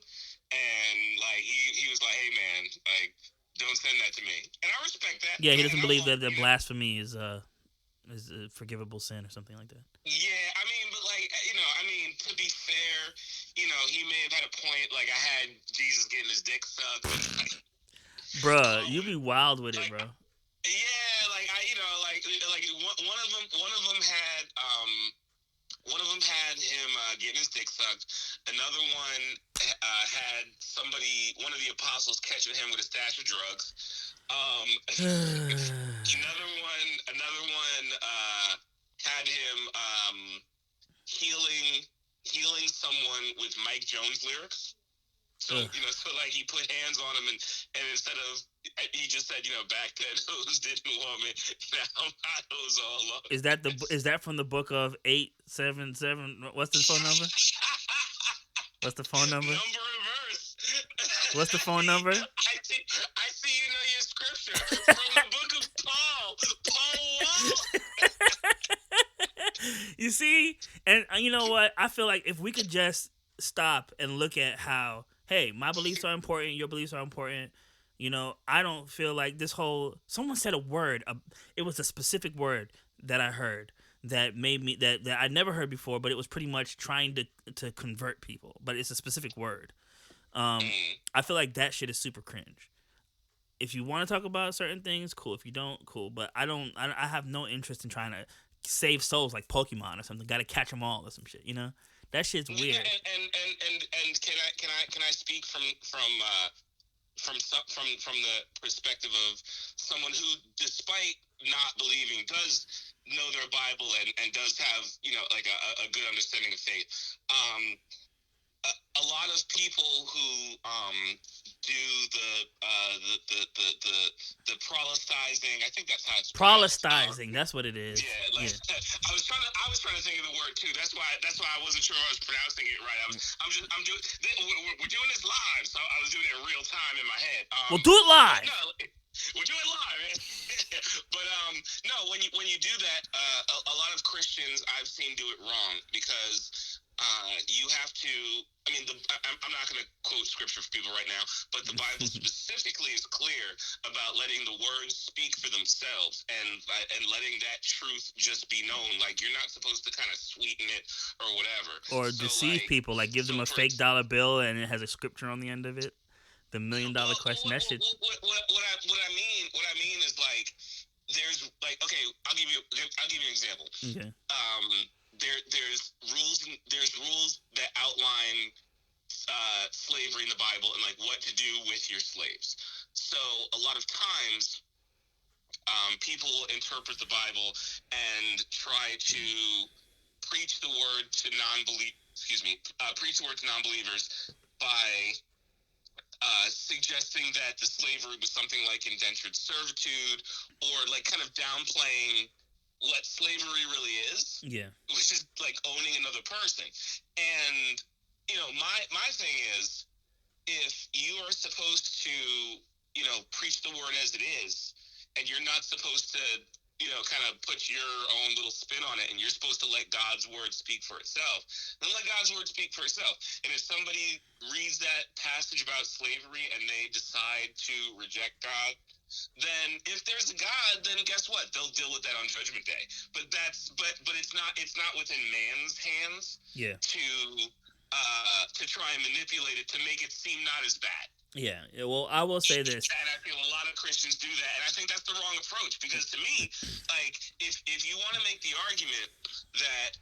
and like he was like, "Hey man, like don't send that to me," and I respect that. Yeah, he doesn't believe that blasphemy is a forgivable sin or something like that. Yeah, I mean, but like to be fair, he may have had a point. Like I had Jesus getting his dick sucked. Bruh, you be wild with it, bro. Yeah, like one of them had One of them had him getting his dick sucked. Another one had one of the apostles, catching him with a stash of drugs. Another one had him healing someone with Mike Jones lyrics. So so like he put hands on him, and instead of he just said, back then those didn't want me, now my hoes all love. Is that from the book of 877? What's the phone number? What's the phone number? Number and verse. What's the phone number? I see you know your scripture from the book of Paul. You see? And you know what? I feel like if we could just stop and look at how, hey, my beliefs are important, your beliefs are important. I don't feel like this whole... Someone said a word. It was a specific word that I heard that made me... That I never heard before, but it was pretty much trying to convert people. But it's a specific word. I feel like that shit is super cringe. If you want to talk about certain things, cool. If you don't, cool. But I have no interest in trying to save souls like Pokemon or something. Got to catch them all or some shit. That shit's weird. And can I speak from the perspective of someone who, despite not believing, does know their Bible and does have like a good understanding of faith. A lot of people who do the proselytizing, I think that's how it's proselytizing. That's what it is. Yeah, like, yeah. I was trying to think of the word too. That's why I wasn't sure I was pronouncing it right. We're doing this live, so I was doing it in real time in my head. We'll do it live. No, we're doing it live, man. But no, when you do that, a lot of Christians I've seen do it wrong because you have to. I mean, I'm not going to quote scripture for people right now, but the Bible specifically is clear about letting the words speak for themselves and letting that truth just be known. Like, you're not supposed to kind of sweeten it or whatever. Or deceive people, like give them a fake dollar bill and it has a scripture on the end of it. The $1 million question. That shit. What I mean is, like, there's like, okay, I'll give you an example. Okay. There's rules that outline slavery in the Bible and like what to do with your slaves. So a lot of times, people interpret the Bible and try to preach the word to non-believers by suggesting that the slavery was something like indentured servitude, or like kind of downplaying what slavery really is. Yeah. Which is like owning another person. And my thing is, if you are supposed to preach the word as it is, and you're not supposed to kind of put your own little spin on it, and you're supposed to let God's word speak for itself, then let God's word speak for itself. And if somebody reads that passage about slavery and they decide to reject God, then if there's a God, then guess what? They'll deal with that on Judgment Day. But it's not within man's hands. Yeah. To try and manipulate it to make it seem not as bad. Yeah. Well, I will say this. And I feel a lot of Christians do that, and I think that's the wrong approach, because to me, like, if you want to make the argument that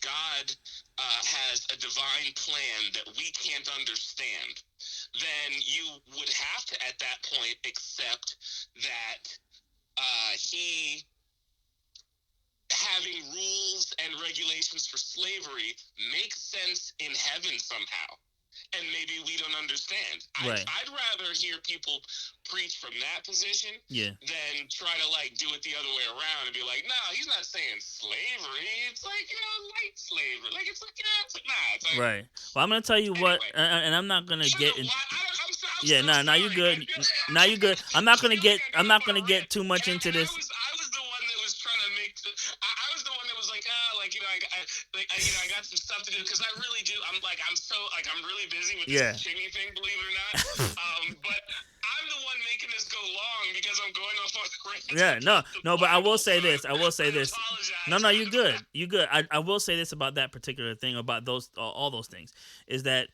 God has a divine plan that we can't understand, then you would have to, at that point, accept that he having rules and regulations for slavery makes sense in heaven somehow. And maybe we don't understand. Right. I'd rather hear people preach from that position than try to like do it the other way around and be like, no, he's not saying slavery. It's like, light slavery. Like, it's like, it's like, nah. It's like, right. Well, I'm gonna tell you what, and I'm not gonna get in. Nah, you're good. Now you're good. I'm not gonna get too much into this. I was the one that was trying to make. I was the one that was like, I got some stuff to do, because I really do. I'm really busy with this chingy thing, believe it or not. But I'm the one making this go long because I'm going off Yeah, no, but I will say this. I will say this. Apologize. No, you good. You good. I will say this about that particular thing, about those all those things, is that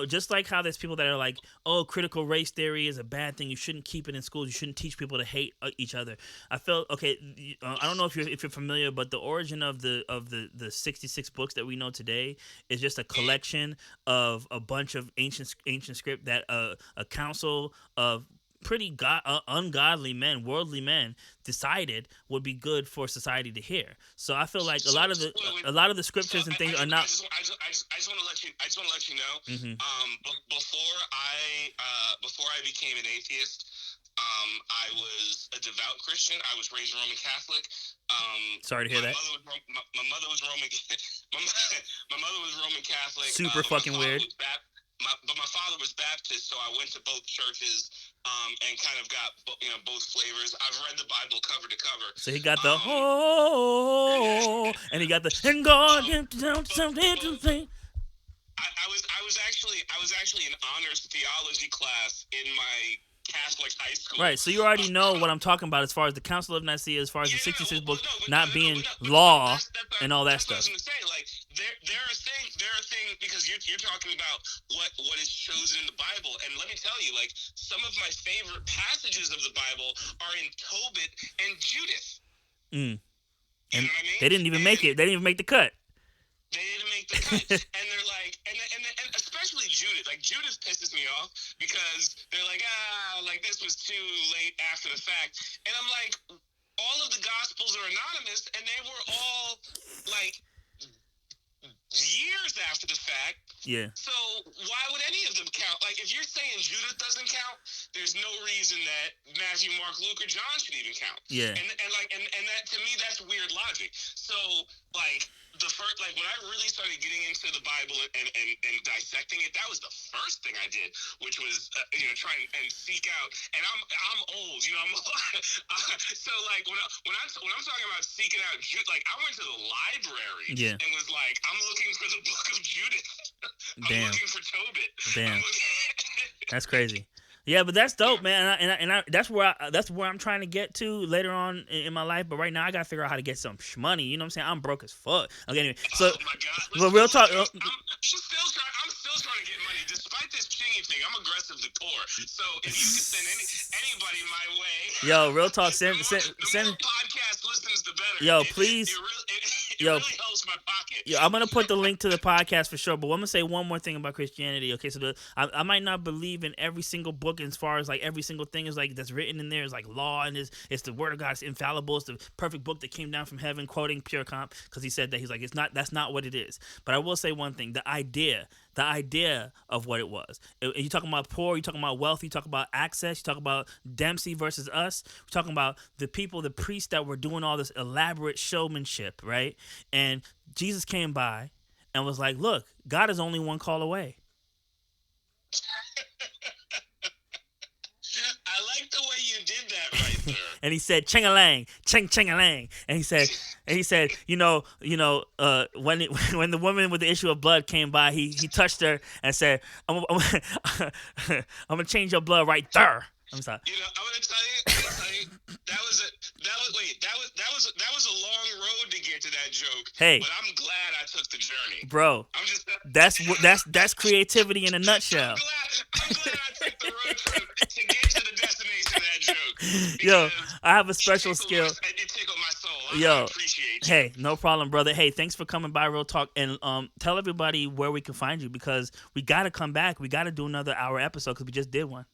just like how there's people that are like, oh, critical race theory is a bad thing. You shouldn't keep it in schools. You shouldn't teach people to hate each other. I felt okay. I don't know if you're familiar, but the origin of the 66 books that we know today is just a collection of a bunch of ancient script that a council of pretty ungodly men, worldly men, decided would be good for society to hear. So I feel like a lot of the scriptures and things are not. I just want to let you know. Mm-hmm. Before I became an atheist, I was a devout Christian. I was raised Roman Catholic. Sorry to hear that. My mother was Roman. My mother was Roman Catholic. Super fucking weird. But my father was Baptist, so I went to both churches and kind of got both flavors. I've read the Bible cover to cover. So he got the and he got the and God something to think. I was actually in honors theology class in my Catholic high school. Right, so you already know what I'm talking about as far as the Council of Nicaea, as far as the 66 books not being law and all that stuff. That's what I was gonna say. Like they're a thing because you're talking about what is chosen in the Bible, and let me tell you, like some of my favorite passages of the Bible are in Tobit and Judith. And you know what I mean? They didn't even make it. They didn't even make the cut. They didn't make the cut, and they're like, and especially Judith. Like Judith pisses me off because they're like this was too late after the fact, and I'm like, all of the Gospels are anonymous, and they were all like years after the fact. Yeah. So why would any of them count? Like if you're saying Judith doesn't count, there's no reason that Matthew, Mark, Luke, or John should even count. Yeah. And that to me that's weird logic. So like. The first, like when I really started getting into the Bible and dissecting it, that was the first thing I did, which was try and seek out. And I'm old, I'm so like when I'm talking about seeking out, like I went to the library and was like, I'm looking for the Book of Judith. I'm looking for Tobit. Damn. That's crazy. Yeah, but that's dope, man, and that's where I'm trying to get to later on in my life. But right now, I gotta figure out how to get some money. You know what I'm saying? I'm broke as fuck. Okay, anyway, so oh my God. But real talk. I'm still trying to get money, despite this chingy thing. I'm aggressively poor, so if you can send anybody my way, yo, real talk. Send more podcast listens, the better. Yo, please. It really helps my pocket. Yeah, I'm gonna put the link to the podcast for sure. But I'm gonna say one more thing about Christianity. Okay, so I might not believe in every single book as far as like every single thing is like that's written in there is like law and it's the word of God. It's infallible. It's the perfect book that came down from heaven. Quoting Pure Comp because he said that he's like that's not what it is. But I will say one thing: the idea of what it was. You talking about poor? You talking about wealth? You talking about access? You talking about Dempsey versus us? We're talking about the people, the priests that were doing all this elaborate showmanship, right? And Jesus came by and was like, look, God is only one call away. I like the way you did that right there. And he said, "Ching-a-lang, ching-ching-a-lang." And he said, when the woman with the issue of blood came by, he touched her and said, "I'm gonna change your blood right there." I'm sorry. I'm gonna tell you, that was a long road to get to that joke. Hey, but I'm glad I took the journey, bro. That's creativity in a nutshell. I'm glad I took the road trip to get to the destination of that joke. Yo, I have a special skill. It tickled my soul. Yo, I appreciate you. Hey, no problem, brother. Hey, thanks for coming by Real Talk, and tell everybody where we can find you because we gotta come back. We gotta do another hour episode because we just did one.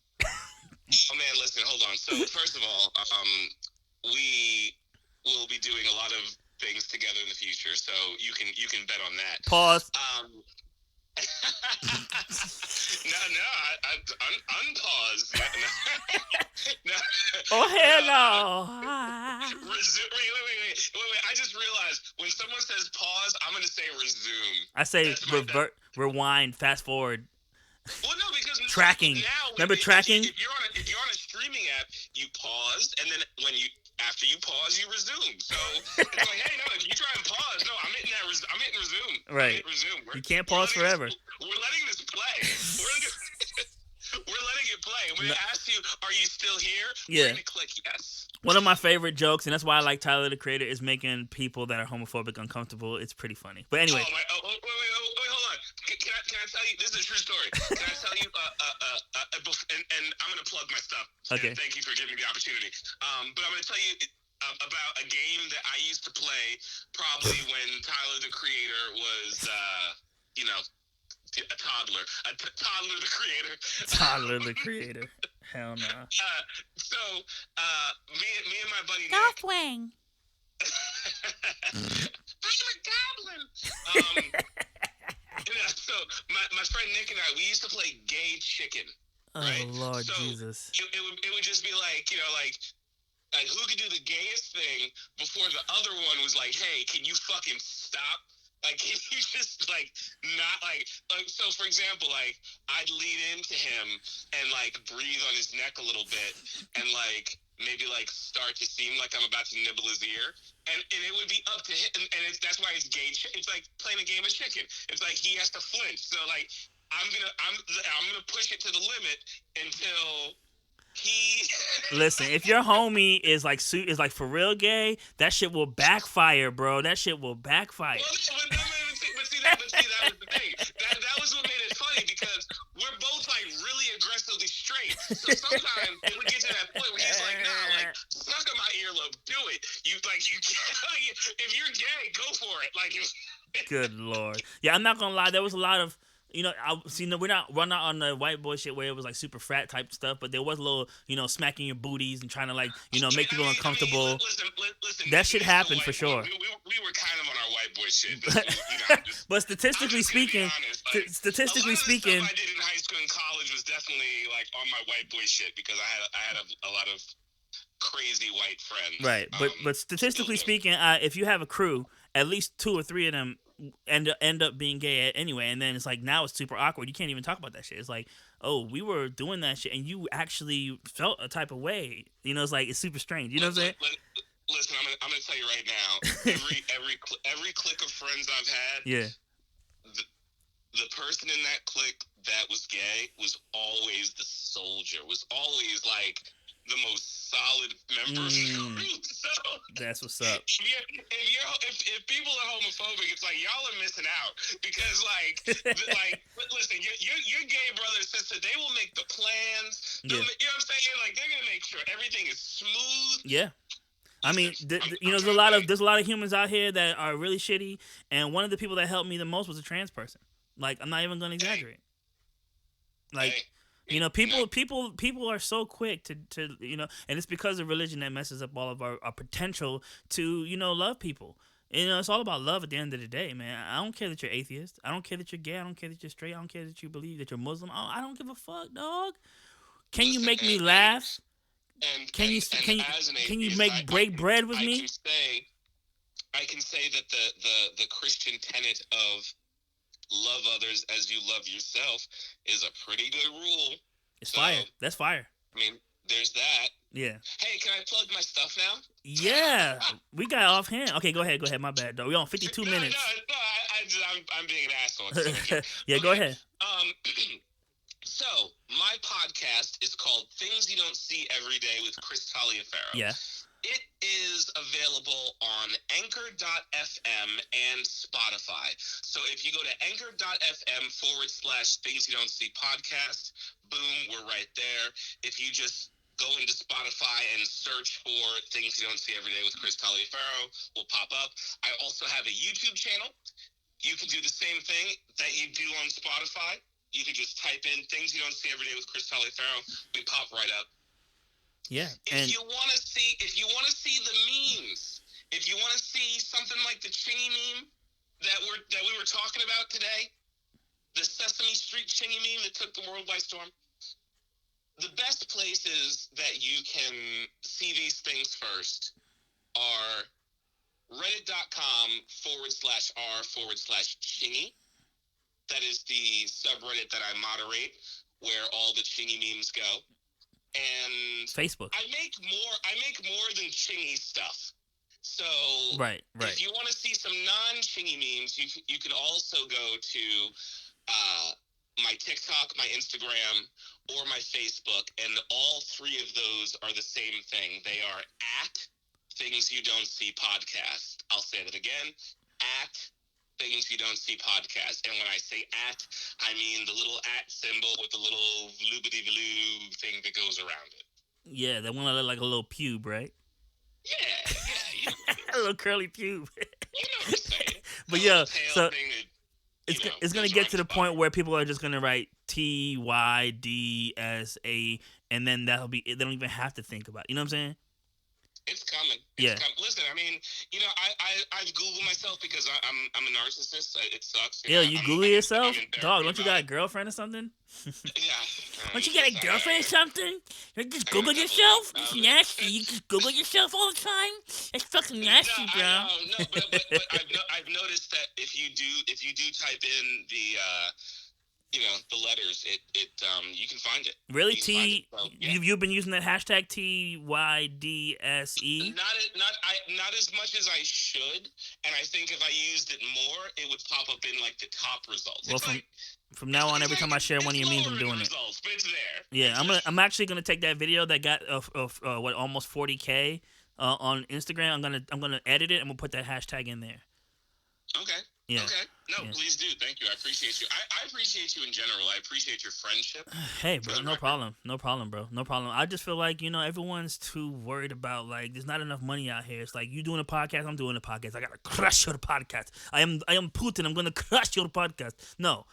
Oh man, listen, hold on. So first of all, we will be doing a lot of things together in the future, so you can bet on that. Pause. Unpause. No. Oh hell no! Wait. I just realized when someone says pause, I'm gonna say resume. I say revert, rewind, fast forward. Well, no, because tracking. Now, remember tracking? If you're on a streaming app, you pause, and then after you pause, you resume. So it's like, hey, no, if you try and pause, no, I'm hitting resume. Right. Resume. You can't pause forever. We're letting this play. We're letting it play. When it asks you, are you still here? Yeah. We're going to click yes. One of my favorite jokes, and that's why I like Tyler the Creator, is making people that are homophobic uncomfortable. It's pretty funny. But anyway. Wait, hold on. Can I tell you? This is a true story. Can I tell you? And I'm gonna plug my stuff. Okay. And thank you for giving me the opportunity. But I'm gonna tell you about a game that I used to play probably when Tyler the Creator was, a toddler. Toddler the Creator. Tyler the Creator. Hell no. So, me and my buddy Golf Nick. wing. I'm a goblin. So my friend Nick and I, we used to play gay chicken. Right? Oh Lord so Jesus. It would just be like, like who could do the gayest thing before the other one was like, hey, can you fucking stop? Like, can you just, not, so, for example, I'd lean into him and, breathe on his neck a little bit and, maybe, start to seem like I'm about to nibble his ear. And it would be up to him, and that's why it's gay. It's like playing a game of chicken. It's like he has to flinch. So, I'm gonna push it to the limit until he... Listen, if your homie is for real gay, that shit will backfire, bro. That shit will backfire. But that was the thing. That was what made it funny because we're both really aggressively straight. So sometimes it would get to that point where he's like, nah, suck on my earlobe, do it. If you're gay, go for it. Good Lord. Yeah, I'm not gonna lie. There was a lot of. We're not on the white boy shit where it was super frat type stuff, but there was a little, smacking your booties and trying to make people uncomfortable. Listen, that shit happened for sure. We were kind of on our white boy shit. But statistically speaking, a lot of stuff I did in high school and college was definitely on my white boy shit because I had a lot of crazy white friends. Right, but statistically speaking, if you have a crew, at least 2 or 3 of them end up being gay anyway, and then it's now it's super awkward. You can't even talk about that shit. It's oh, we were doing that shit, and you actually felt a type of way. It's super strange. You know what I'm saying? Listen, I'm gonna tell you right now. Every clique of friends I've had. Yeah. The person in that clique that was gay was always the soldier. Was always the most solid member of the group. So that's what's up. If people are homophobic, it's y'all are missing out because listen, your gay brother and sister, they will make the plans. Yeah. You know what I'm saying? They're gonna make sure everything is smooth. Yeah. I mean, there's a lot of humans out here that are really shitty, and one of the people that helped me the most was a trans person. I'm not even gonna exaggerate. People are so quick to and it's because of religion that messes up all of our potential to love people. It's all about love at the end of the day, man. I don't care that you're atheist. I don't care that you're gay. I don't care that you're straight. I don't care that you believe that you're Muslim. I don't give a fuck, dog. Can you make me laugh? Can you break bread with me? I can say that the Christian tenet of love others as you love yourself is a pretty good rule. It's fire. That's fire. I mean, there's that. Yeah. Hey, can I plug my stuff now? Yeah. We got offhand. Okay, go ahead. My bad, though. We're on 52 minutes. No, I'm being an asshole. Yeah, okay. Go ahead. So, my podcast is called Things You Don't See Every Day with Chris Taliaferro. Yeah. It is available on Anchor.fm and Spotify. So if you go to Anchor.fm/Things You Don't See podcast, boom, we're right there. If you just go into Spotify and search for Things You Don't See Every Day with Chris Taliaferro, will pop up. I also have a YouTube channel. You can do the same thing that you do on Spotify. You can just type in Things You Don't See Every Day with Chris Taliaferro. We pop right up. Yeah. If you want to see the memes, if you want to see something like the Chingy meme that we were talking about today, the Sesame Street Chingy meme that took the world by storm, the best places that you can see these things first are reddit.com/r/Chingy. That is the subreddit that I moderate where all the Chingy memes go. And Facebook. I make more than Chingy stuff. So right. If you want to see some non-Chingy memes, you can also go to my TikTok, my Instagram, or my Facebook, and all three of those are the same thing. They are at Things You Don't See Podcast. I'll say that again. At Things You Don't See Podcast. And when I say at, I mean the little at symbol with the little loobity-valoo thing that goes around it. Yeah, that one that look like a little pube, right? Yeah, you know what it is. A little curly pube. You know what I'm saying. But The yeah, little tail so thing that, it's gonna goes get around to the the point bottom. where people are just gonna write TYDSA, and then that'll be. They don't even have to think about it. You know what I'm saying? It's coming. Yeah. Listen, I mean, I've Googled myself because I'm a narcissist. It sucks. Yeah, you Google yourself, I'm in therapy dog. Don't you got a about girlfriend or something? it. Yeah. Don't you got a girlfriend or something? You just Google yourself? It's nasty. You just Google yourself all the time? It's fucking nasty, bro. No, but I've noticed that if you do type in the the letters, it you can find it. Really, You can find it. So, yeah. You've been using that hashtag TYDSE? Not as much as I should, and I think if I used it more, it would pop up in like the top results. Well, It's from now on, every time I share one of your memes, lower I'm in the doing it. results, but it's there. Yeah, I'm actually gonna take that video that got what almost 40K on Instagram. I'm gonna edit it and we'll put that hashtag in there. Okay. Yeah. Okay. No, Yeah. please do. Thank you. I appreciate you. I appreciate you in general. I appreciate your friendship. Hey, bro, For the no record. problem, bro, no problem. I just feel like everyone's too worried about like there's not enough money out here. It's like you doing a podcast, I'm doing a podcast. I gotta crush your podcast. I am Putin. I'm gonna crush your podcast. No,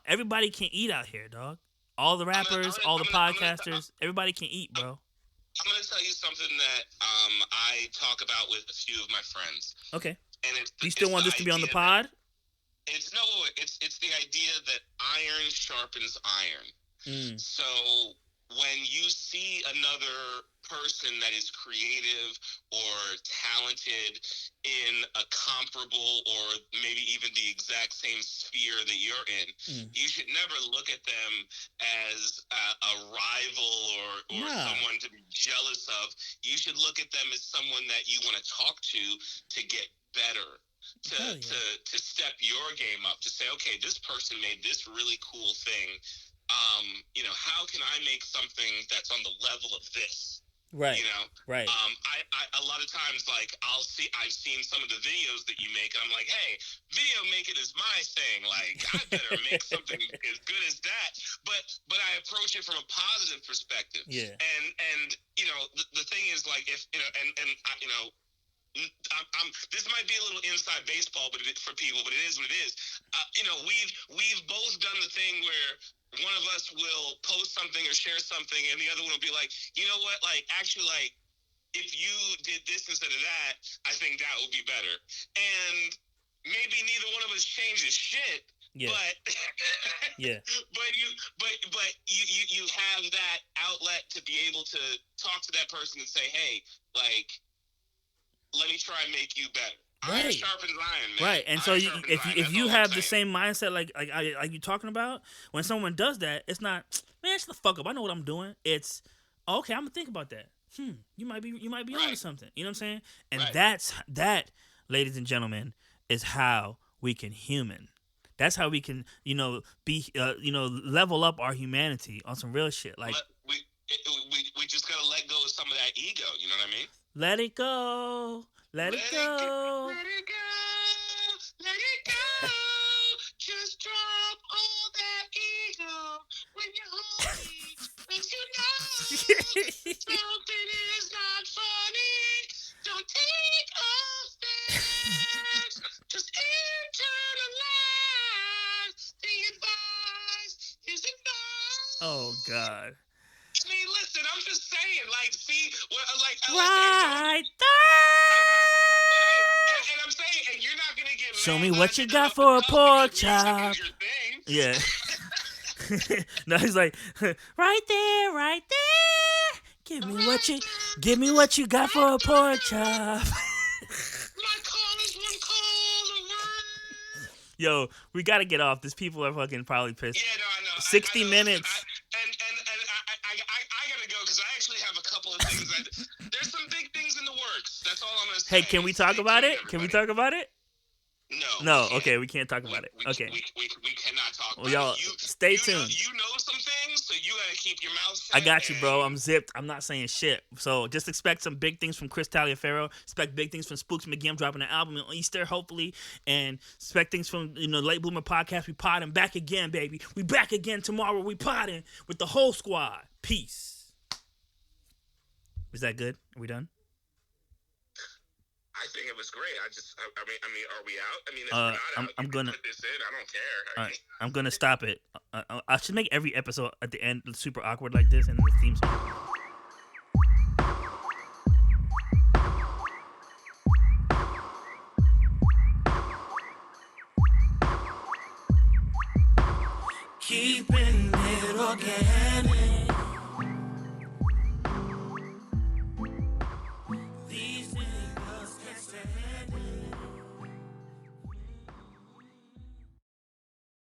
everybody can eat out here, dog. All the rappers, all the podcasters, everybody can eat, bro. I'm gonna tell you something that I talk about with a few of my friends, Okay. and it's. Do you still want this to be on the idea that- pod? It's the idea that iron sharpens iron. So when you see another person that is creative or talented in a comparable or maybe even the exact same sphere that you're in, you should never look at them as a rival or No. someone to be jealous of. You should look at them as someone that you want to talk to get better. Hell yeah. To step your game up, to say, okay, this person made this really cool thing. How can I make something that's on the level of this? Right. Right. I a lot of times, like, I've seen some of the videos that you make, and I'm like, hey, video making is my thing. Like, I better make something as good as that. But I approach it from a positive perspective. Yeah. And the thing is, like, if this might be a little inside baseball, for people, but it is what it is. We've both done the thing where one of us will post something or share something, and the other one will be like, you know what? Like, actually, like, if you did this instead of that, I think that would be better. And maybe neither one of us changes shit. Yeah. But Yeah. but you have that outlet to be able to talk to that person and say, hey, like, let me try and make you better. Iron Right. sharpens iron, man. Right, and so Iron you, sharpens if iron. you, if That's you all have I'm the saying. same mindset like you talking about, when someone does that, it's not, man, shut the fuck up. I know what I'm doing. It's okay. I'm gonna think about that. You might be onto Right. something. You know what I'm saying? And Right. that, ladies and gentlemen, is how we can human. That's how we can, be, level up our humanity on some real shit. Like, But we just gotta let go of some of that ego. You know what I mean? let it go, let it go. Let it go. Let it go. Just drop all that ego when you hold me. Makes you know something is not funny. Don't take offense. Just internalize the advice. Is advice. Oh God. I mean, listen, I'm just saying, like, see, Right and I'm saying, and you're not gonna get Show mad me when what I you say got off for a the cuff pork because music chop. is your thing. Yeah. No, he's like, right there, right there. Give me what you got for a pork chop. My call is one call away. Yo, we gotta get off. These people are fucking probably pissed. Yeah, no, I know. 60 I know. minutes. I gotta go because I actually have a couple of things. There's some big things in the works. That's all I'm gonna say. Hey, can we talk Stay about tuned, it? Can we everybody. talk about it? No. No. Okay, we can't talk about it. We Okay. cannot talk Well, about y'all, it. stay You tuned. know some things, so you gotta keep your mouth shut. I got you, bro. I'm zipped. I'm not saying shit. So just expect some big things from Chris Taliaferro. Expect big things from Spooks McGee. I'm dropping an album on Easter, hopefully. And expect things from Late Bloomer Podcast. We podding back again, baby. We back again tomorrow. We podding with the whole squad. Peace. Is that good? Are we done? I think it was great. I mean, are we out? I mean, if we're not out, I'm gonna put this in. I don't care. All right, I'm gonna stop it. I should make every episode at the end super awkward like this, and the theme song. Keeping it organic.